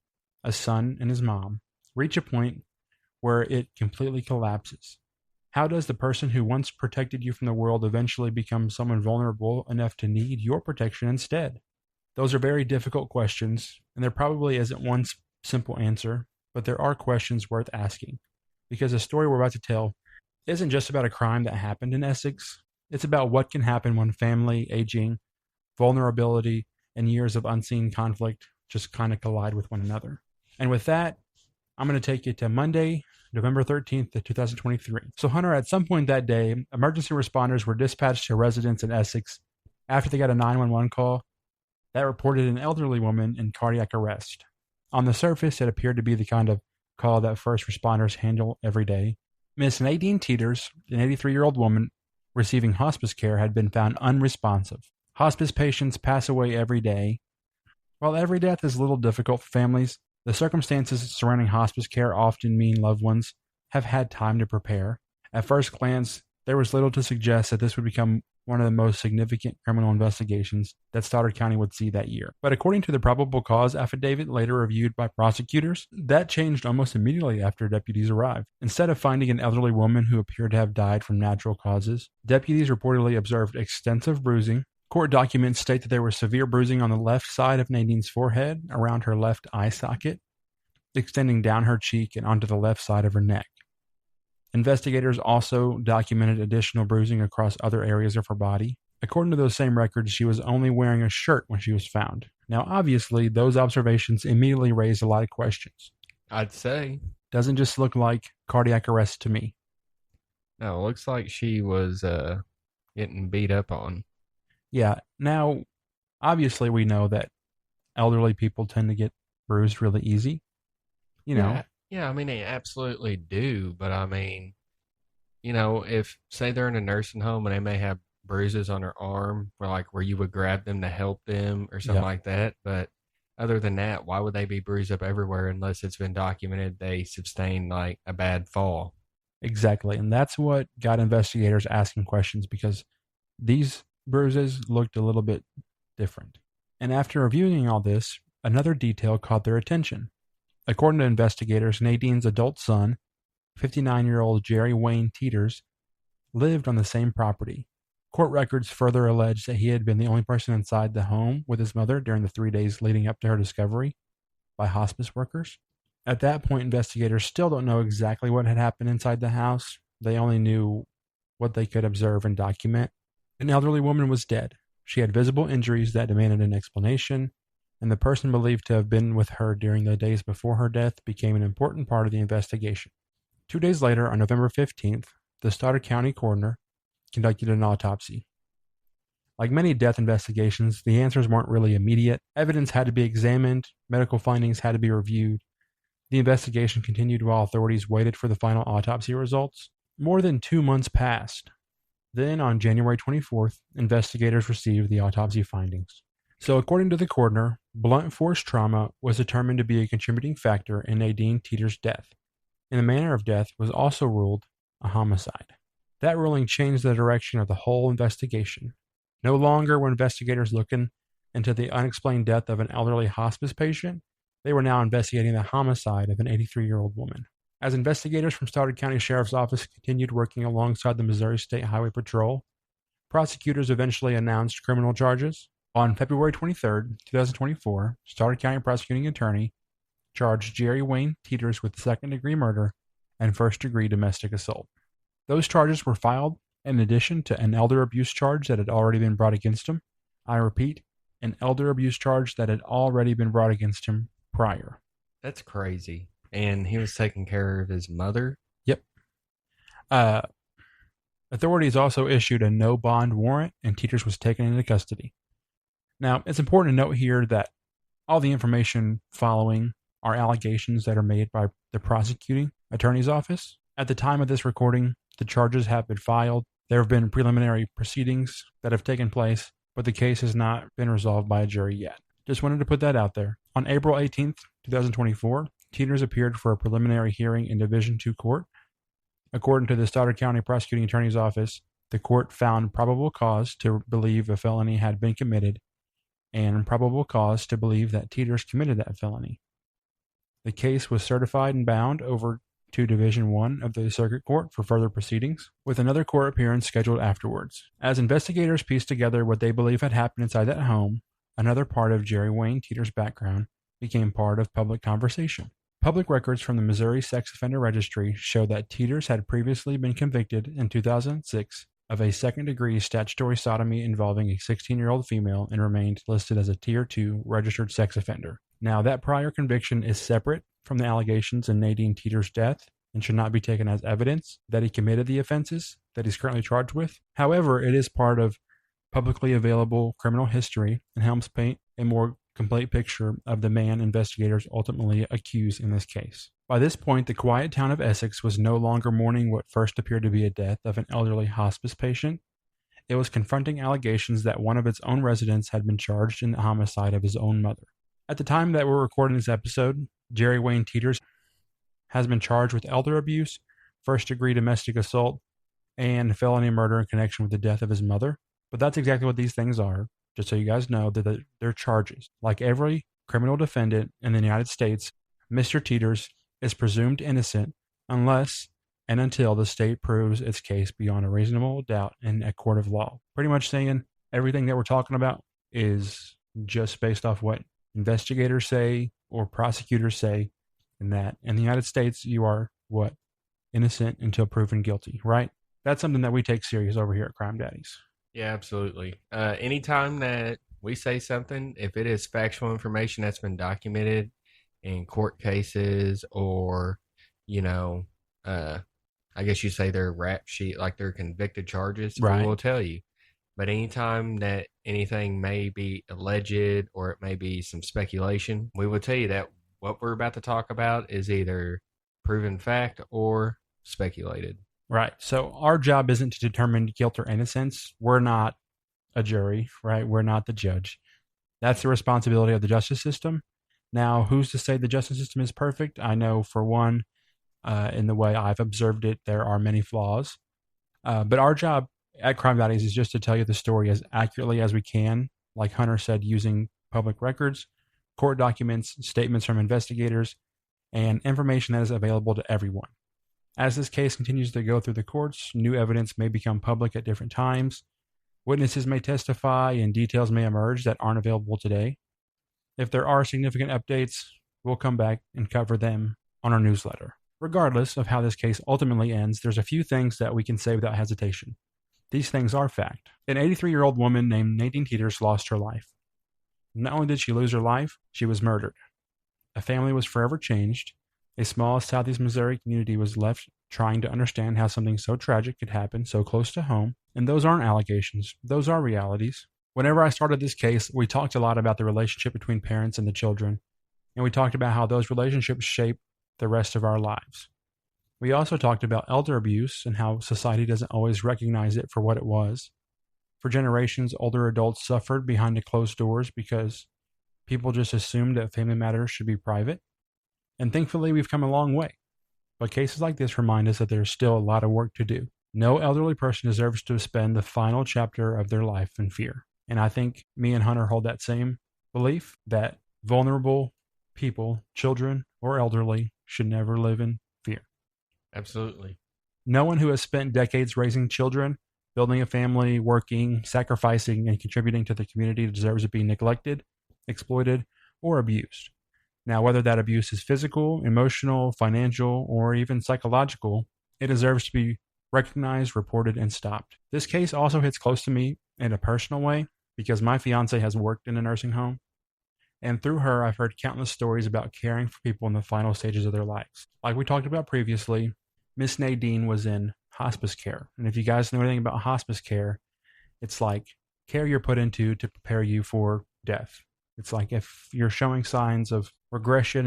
[SPEAKER 3] a son and his mom, reach a point where it completely collapses? How does the person who once protected you from the world eventually become someone vulnerable enough to need your protection instead? Those are very difficult questions, and there probably isn't one simple answer, but there are questions worth asking. Because the story we're about to tell isn't just about a crime that happened in Essex. It's about what can happen when family, aging, vulnerability, and years of unseen conflict just kind of collide with one another. And with that, I'm going to take you to Monday, November 13th, 2023. So Hunter, at some point that day, emergency responders were dispatched to residents in Essex after they got a 911 call that reported an elderly woman in cardiac arrest. On the surface, it appeared to be the kind of call that first responders handle every day. Miss Nadine Teeters, an 83-year-old woman, receiving hospice care had been found unresponsive. Hospice patients pass away every day. While every death is a little difficult for families, the circumstances surrounding hospice care often mean loved ones have had time to prepare. At first glance, there was little to suggest that this would become one of the most significant criminal investigations that Stoddard County would see that year. But according to the probable cause affidavit later reviewed by prosecutors, that changed almost immediately after deputies arrived. Instead of finding an elderly woman who appeared to have died from natural causes, deputies reportedly observed extensive bruising. Court documents state that there was severe bruising on the left side of Nadine's forehead, around her left eye socket, extending down her cheek and onto the left side of her neck. Investigators also documented additional bruising across other areas of her body. According to those same records, she was only wearing a shirt when she was found. Now, obviously, those observations immediately raised a lot of questions.
[SPEAKER 2] I'd say.
[SPEAKER 3] Doesn't just look like cardiac arrest to me.
[SPEAKER 2] No, it looks like she was getting beat up on.
[SPEAKER 3] Yeah. Now, obviously, we know that elderly people tend to get bruised really easy. You know.
[SPEAKER 2] Yeah, I mean, they absolutely do. But I mean, if, say, they're in a nursing home and they may have bruises on their arm where you would grab them to help them or something like that. But other than that, why would they be bruised up everywhere unless it's been documented they sustained like a bad fall?
[SPEAKER 3] Exactly. And that's what got investigators asking questions, because these bruises looked a little bit different. And after reviewing all this, another detail caught their attention. According to investigators, Nadine's adult son, 59-year-old Jerry Wayne Teeters, lived on the same property. Court records further allege that he had been the only person inside the home with his mother during the 3 days leading up to her discovery by hospice workers. At that point, investigators still don't know exactly what had happened inside the house. They only knew what they could observe and document. An elderly woman was dead. She had visible injuries that demanded an explanation, and the person believed to have been with her during the days before her death became an important part of the investigation. 2 days later, on November 15th, the Stoddard County coroner conducted an autopsy. Like many death investigations, the answers weren't really immediate. Evidence had to be examined, medical findings had to be reviewed. The investigation continued while authorities waited for the final autopsy results. More than 2 months passed. Then, on January 24th, investigators received the autopsy findings. So, according to the coroner, blunt force trauma was determined to be a contributing factor in Nadine Teeters' death, and the manner of death was also ruled a homicide. That ruling changed the direction of the whole investigation. No longer were investigators looking into the unexplained death of an elderly hospice patient. They were now investigating the homicide of an 83-year-old woman. As investigators from Stoddard County Sheriff's Office continued working alongside the Missouri State Highway Patrol, prosecutors eventually announced criminal charges. On February 23, 2024, Stoddard County Prosecuting Attorney charged Jerry Wayne Teeters with second-degree murder and first-degree domestic assault. Those charges were filed in addition to an elder abuse charge that had already been brought against him. I repeat, an elder abuse charge that had already been brought against him prior.
[SPEAKER 2] That's crazy. And he was taking care of his mother?
[SPEAKER 3] Yep. Authorities also issued a no-bond warrant, and Teeters was taken into custody. Now, it's important to note here that all the information following are allegations that are made by the prosecuting attorney's office. At the time of this recording, the charges have been filed. There have been preliminary proceedings that have taken place, but the case has not been resolved by a jury yet. Just wanted to put that out there. On April 18th, 2024, Teeters appeared for a preliminary hearing in Division II Court. According to the Stoddard County Prosecuting Attorney's Office, the court found probable cause to believe a felony had been committed and probable cause to believe that Teeters committed that felony. The case was certified and bound over to Division I of the Circuit Court for further proceedings, with another court appearance scheduled afterwards. As investigators pieced together what they believe had happened inside that home, another part of Jerry Wayne Teeters' background became part of public conversation. Public records from the Missouri Sex Offender Registry show that Teeters had previously been convicted in 2006 of a second-degree statutory sodomy involving a 16-year-old female and remained listed as a Tier 2 registered sex offender. Now, that prior conviction is separate from the allegations in Nadine Teeters' death and should not be taken as evidence that he committed the offenses that he's currently charged with. However, it is part of publicly available criminal history and helps paint a more complete picture of the man investigators ultimately accuse in this case. By this point, the quiet town of Essex was no longer mourning what first appeared to be a death of an elderly hospice patient. It was confronting allegations that one of its own residents had been charged in the homicide of his own mother. At the time that we're recording this episode, Jerry Wayne Teeters has been charged with elder abuse, first-degree domestic assault, and felony murder in connection with the death of his mother. But that's exactly what these things are, just so you guys know that they're charges. Like every criminal defendant in the United States, Mr. Teeters is presumed innocent unless and until the state proves its case beyond a reasonable doubt in a court of law. Pretty much saying everything that we're talking about is just based off what investigators say or prosecutors say, and that in the United States, you are what? Innocent until proven guilty, right? That's something that we take serious over here at Crime Daddies.
[SPEAKER 2] Yeah, absolutely. Anytime that we say something, if it is factual information that's been documented in court cases or, I guess you say their rap sheet, like their convicted charges,
[SPEAKER 3] Right.
[SPEAKER 2] We will tell you. But anytime that anything may be alleged or it may be some speculation, we will tell you that what we're about to talk about is either proven fact or speculated.
[SPEAKER 3] Right. So our job isn't to determine guilt or innocence. We're not a jury, right? We're not the judge. That's the responsibility of the justice system. Now, who's to say the justice system is perfect? I know for one, in the way I've observed it, there are many flaws. But our job at Crime Daddies is just to tell you the story as accurately as we can, like Hunter said, using public records, court documents, statements from investigators, and information that is available to everyone. As this case continues to go through the courts, new evidence may become public at different times. Witnesses may testify and details may emerge that aren't available today. If there are significant updates, we'll come back and cover them on our newsletter. Regardless of how this case ultimately ends, there's a few things that we can say without hesitation. These things are fact. An 83-year-old woman named Nadine Teeters lost her life. Not only did she lose her life, she was murdered. A family was forever changed. A small Southeast Missouri community was left trying to understand how something so tragic could happen so close to home. And those aren't allegations. Those are realities. Whenever I started this case, we talked a lot about the relationship between parents and the children. And we talked about how those relationships shape the rest of our lives. We also talked about elder abuse and how society doesn't always recognize it for what it was. For generations, older adults suffered behind the closed doors because people just assumed that family matters should be private. And thankfully, we've come a long way. But cases like this remind us that there's still a lot of work to do. No elderly person deserves to spend the final chapter of their life in fear. And I think me and Hunter hold that same belief that vulnerable people, children or elderly, should never live in fear.
[SPEAKER 2] Absolutely.
[SPEAKER 3] No one who has spent decades raising children, building a family, working, sacrificing, and contributing to the community deserves to be neglected, exploited, or abused. Now, whether that abuse is physical, emotional, financial, or even psychological, it deserves to be recognized, reported, and stopped. This case also hits close to me in a personal way because my fiance has worked in a nursing home. And through her, I've heard countless stories about caring for people in the final stages of their lives. Like we talked about previously, Miss Nadine was in hospice care. And if you guys know anything about hospice care, it's like care you're put into to prepare you for death. It's like if you're showing signs of regression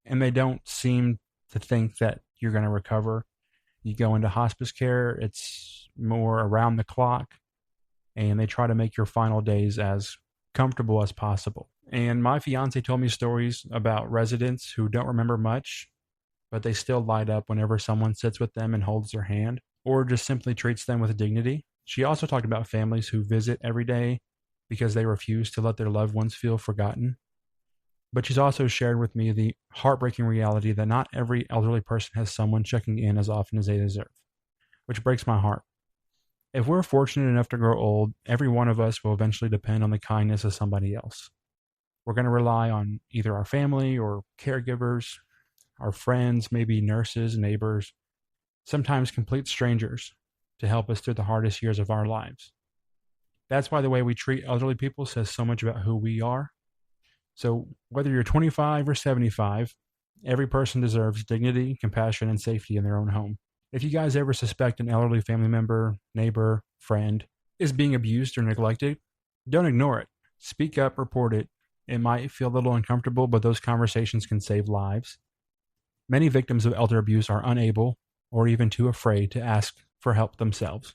[SPEAKER 3] and they don't seem to think that you're going to recover, you go into hospice care. It's more around the clock, and they try to make your final days as comfortable as possible. And my fiance told me stories about residents who don't remember much, but they still light up whenever someone sits with them and holds their hand, or just simply treats them with dignity. She also talked about families who visit every day because they refuse to let their loved ones feel forgotten. But she's also shared with me the heartbreaking reality that not every elderly person has someone checking in as often as they deserve, which breaks my heart. If we're fortunate enough to grow old, every one of us will eventually depend on the kindness of somebody else. We're going to rely on either our family or caregivers, our friends, maybe nurses, neighbors, sometimes complete strangers to help us through the hardest years of our lives. That's why the way we treat elderly people says so much about who we are. So whether you're 25 or 75, every person deserves dignity, compassion, and safety in their own home. If you guys ever suspect an elderly family member, neighbor, friend is being abused or neglected, don't ignore it. Speak up, report it. It might feel a little uncomfortable, but those conversations can save lives. many victims of elder abuse are unable or even too afraid to ask for help themselves.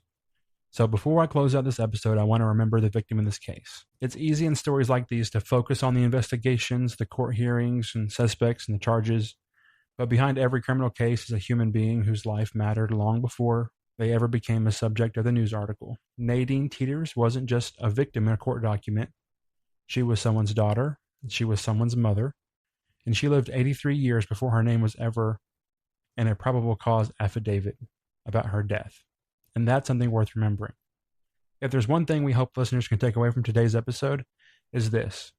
[SPEAKER 3] So before I close out this episode, I want to remember the victim in this case. It's easy in stories like these to focus on the investigations, the court hearings, and suspects and the charges. But behind every criminal case is a human being whose life mattered long before they ever became a subject of the news article. Nadine Teeters wasn't just a victim in a court document. She was someone's daughter, she was someone's mother, and she lived 83 years before her name was ever in a probable cause affidavit about her death. And that's something worth remembering. If there's one thing we hope listeners can take away from today's episode, is this: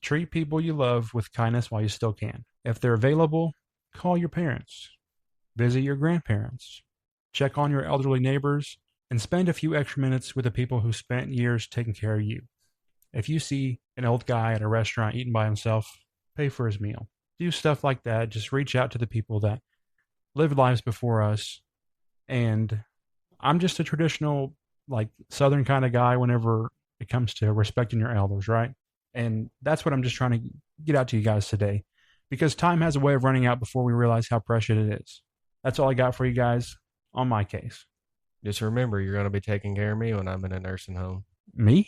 [SPEAKER 3] treat people you love with kindness while you still can. If they're available, call your parents, visit your grandparents, check on your elderly neighbors, and spend a few extra minutes with the people who spent years taking care of you. If you see an old guy at a restaurant eating by himself, pay for his meal. Do stuff like that. Just reach out to the people that lived lives before us. And I'm just a traditional, Southern kind of guy whenever it comes to respecting your elders, right? And that's what I'm just trying to get out to you guys today, because time has a way of running out before we realize how precious it is. That's all I got for you guys on my case.
[SPEAKER 2] Just remember, you're going to be taking care of me when I'm in a nursing home.
[SPEAKER 3] Me?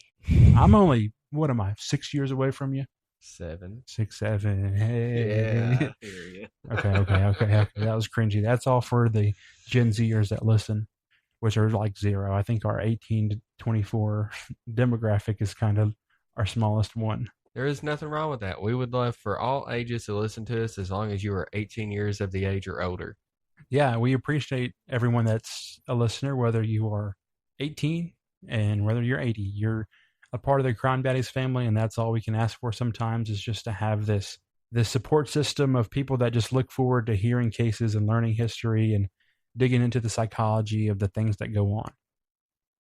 [SPEAKER 3] I'm only, 6 years away from you?
[SPEAKER 2] 7.
[SPEAKER 3] 6, 7. Hey.
[SPEAKER 2] Yeah, I hear you.
[SPEAKER 3] Okay. That was cringy. That's all for the Gen Zers that listen, which are like 0. I think our 18 to 24 demographic is kind of our smallest one.
[SPEAKER 2] There is nothing wrong with that. We would love for all ages to listen to us as long as you are 18 years of the age or older.
[SPEAKER 3] Yeah, we appreciate everyone that's a listener, whether you are 18 and whether you're 80. You're a part of the Crime Daddies family, and that's all we can ask for sometimes, is just to have this support system of people that just look forward to hearing cases and learning history and digging into the psychology of the things that go on.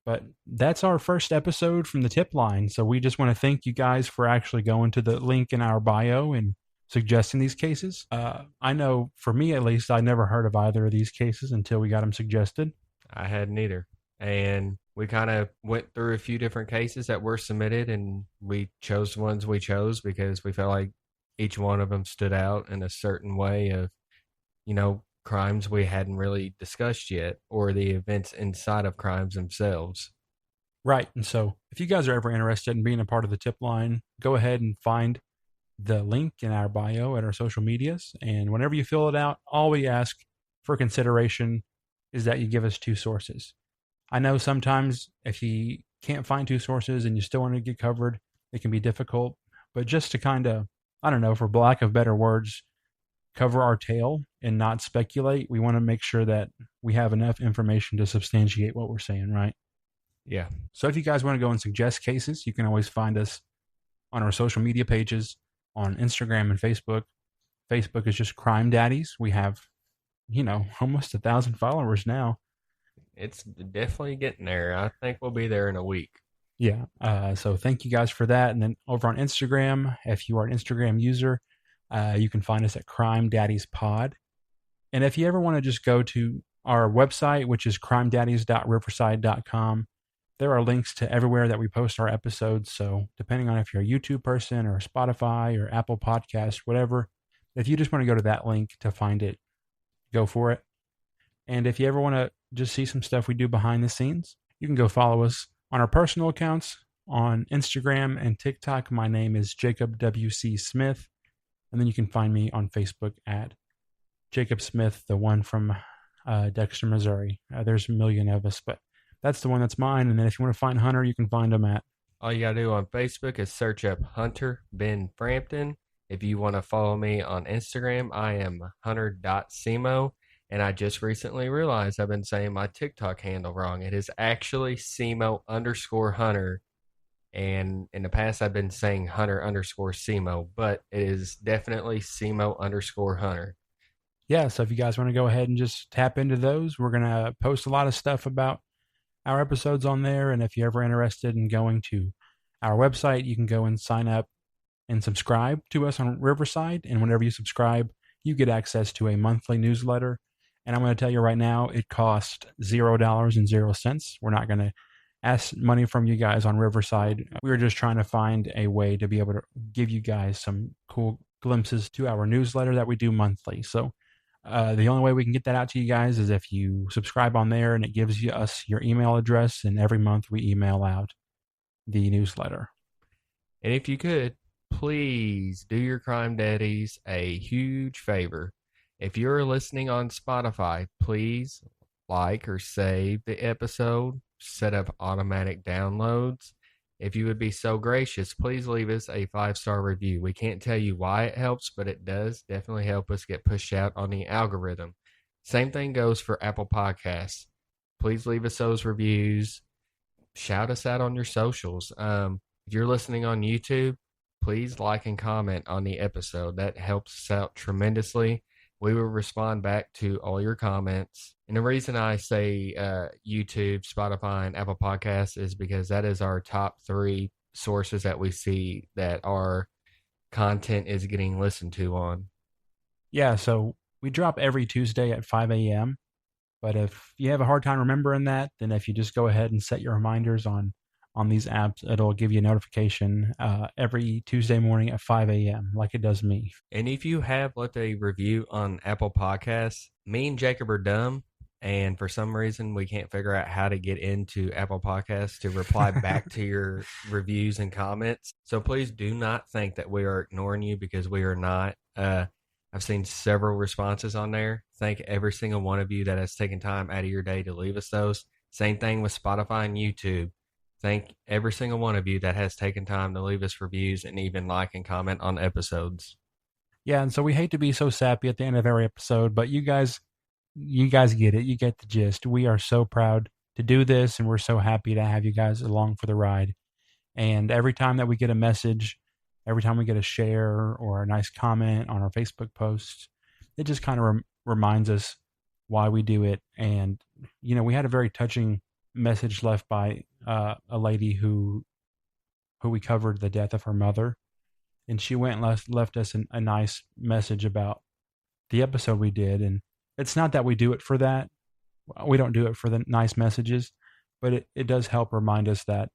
[SPEAKER 3] But that's our first episode from the tip line. So we just want to thank you guys for actually going to the link in our bio and suggesting these cases. I know for me, at least, I never heard of either of these cases until we got them suggested.
[SPEAKER 2] I hadn't either. And we kind of went through a few different cases that were submitted, and we chose the ones we chose because we felt like each one of them stood out in a certain way of, crimes we hadn't really discussed yet, or the events inside of crimes themselves.
[SPEAKER 3] Right. And so if you guys are ever interested in being a part of the tip line, go ahead and find the link in our bio at our social medias. And whenever you fill it out, all we ask for consideration is that you give us 2 sources. I know sometimes if you can't find 2 sources and you still want to get covered, it can be difficult. But just to kind of, for lack of better words, cover our tail and not speculate, we want to make sure that we have enough information to substantiate what we're saying, right?
[SPEAKER 2] Yeah.
[SPEAKER 3] So if you guys want to go and suggest cases, you can always find us on our social media pages on Instagram and Facebook. Facebook is just Crime Daddies. We have, almost 1,000 followers now.
[SPEAKER 2] It's definitely getting there. I think we'll be there in a week.
[SPEAKER 3] Yeah. So thank you guys for that. And then over on Instagram, if you are an Instagram user, you can find us at Crime Daddies Pod. And if you ever want to just go to our website, which is crimedaddies.riverside.com, there are links to everywhere that we post our episodes. So depending on if you're a YouTube person or Spotify or Apple Podcasts, whatever, if you just want to go to that link to find it, go for it. And if you ever want to just see some stuff we do behind the scenes, you can go follow us on our personal accounts on Instagram and TikTok. My name is Jacob W.C. Smith. And then you can find me on Facebook at Jacob Smith, the one from Dexter, Missouri. There's a million of us, but that's the one that's mine. And then if you want to find Hunter, you can find him at...
[SPEAKER 2] All you got to do on Facebook is search up Hunter Ben Frampton. If you want to follow me on Instagram, I am hunter.semo. And I just recently realized I've been saying my TikTok handle wrong. It is actually Semo_Hunter. And in the past, I've been saying Hunter_Semo, but it is definitely Semo_Hunter.
[SPEAKER 3] Yeah, so if you guys want to go ahead and just tap into those, we're going to post a lot of stuff about our episodes on there. And if you're ever interested in going to our website, you can go and sign up and subscribe to us on Riverside. And whenever you subscribe, you get access to a monthly newsletter. And I'm going to tell you right now, it costs $0.00. We're not going to ask money from you guys on Riverside. We were just trying to find a way to be able to give you guys some cool glimpses to our newsletter that we do monthly. So The only way we can get that out to you guys is if you subscribe on there, and it gives us your email address, and every month we email out the newsletter.
[SPEAKER 2] And if you could, please do your crime daddies a huge favor. If you're listening on Spotify, please like or save the episode, set up automatic downloads. If you would be so gracious, please leave us a 5-star review. We can't tell you why it helps, but it does definitely help us get pushed out on the algorithm. Same thing goes for Apple Podcasts. Please leave us those reviews. Shout us out on your socials. If you're listening on YouTube, please like and comment on the episode. That helps us out tremendously. We will respond back to all your comments. And the reason I say YouTube, Spotify, and Apple Podcasts is because that is our top 3 sources that we see that our content is getting listened to on.
[SPEAKER 3] Yeah, so we drop every Tuesday at 5 a.m. But if you have a hard time remembering that, then if you just go ahead and set your reminders on these apps, it'll give you a notification every Tuesday morning at 5 a.m. like it does me.
[SPEAKER 2] And if you have left a review on Apple Podcasts, me and Jacob are dumb, and for some reason we can't figure out how to get into Apple Podcasts to reply back to your reviews and comments. So please do not think that we are ignoring you, because we are not. I've seen several responses on there. Thank every single one of you that has taken time out of your day to leave us those. Same thing with Spotify and YouTube. Thank every single one of you that has taken time to leave us reviews and even like and comment on episodes.
[SPEAKER 3] Yeah, and so we hate to be so sappy at the end of every episode, but you guys get it. You get the gist. We are so proud to do this, and we're so happy to have you guys along for the ride. And every time that we get a message, every time we get a share or a nice comment on our Facebook posts, it just kind of reminds us why we do it. And, we had a very touching message left by a lady who we covered the death of her mother, and she went and left us a nice message about the episode we did. And it's not that we do it for that. We don't do it for the nice messages, but it does help remind us that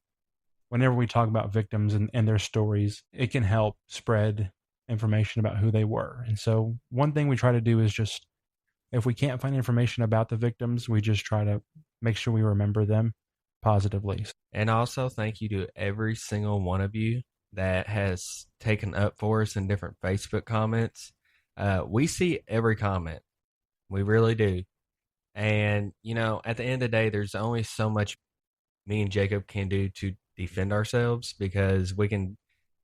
[SPEAKER 3] whenever we talk about victims and their stories, it can help spread information about who they were. And so one thing we try to do is just, if we can't find information about the victims, we just try to make sure we remember them positively.
[SPEAKER 2] And also thank you to every single one of you that has taken up for us in different Facebook comments. We see every comment. We really do. And, at the end of the day, there's only so much me and Jacob can do to defend ourselves, because we can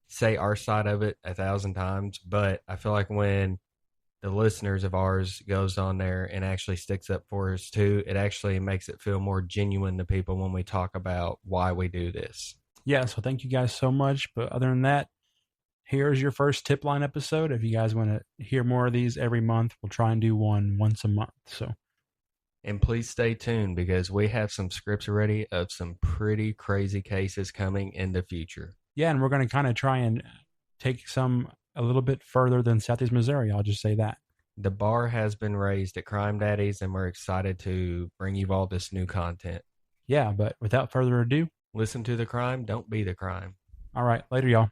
[SPEAKER 2] say our side of it 1,000 times. But I feel like when the listeners of ours goes on there and actually sticks up for us too, it actually makes it feel more genuine to people when we talk about why we do this.
[SPEAKER 3] Yeah, so thank you guys so much. But other than that, here's your first tip line episode. If you guys want to hear more of these every month, we'll try and do one once a month.
[SPEAKER 2] And please stay tuned, because we have some scripts ready of some pretty crazy cases coming in the future.
[SPEAKER 3] Yeah, and we're going to kind of try and take some a little bit further than Southeast Missouri. I'll just say that.
[SPEAKER 2] The bar has been raised at Crime Daddies, and we're excited to bring you all this new content.
[SPEAKER 3] Yeah, but without further ado,
[SPEAKER 2] listen to the crime, don't be the crime.
[SPEAKER 3] All right, later, y'all.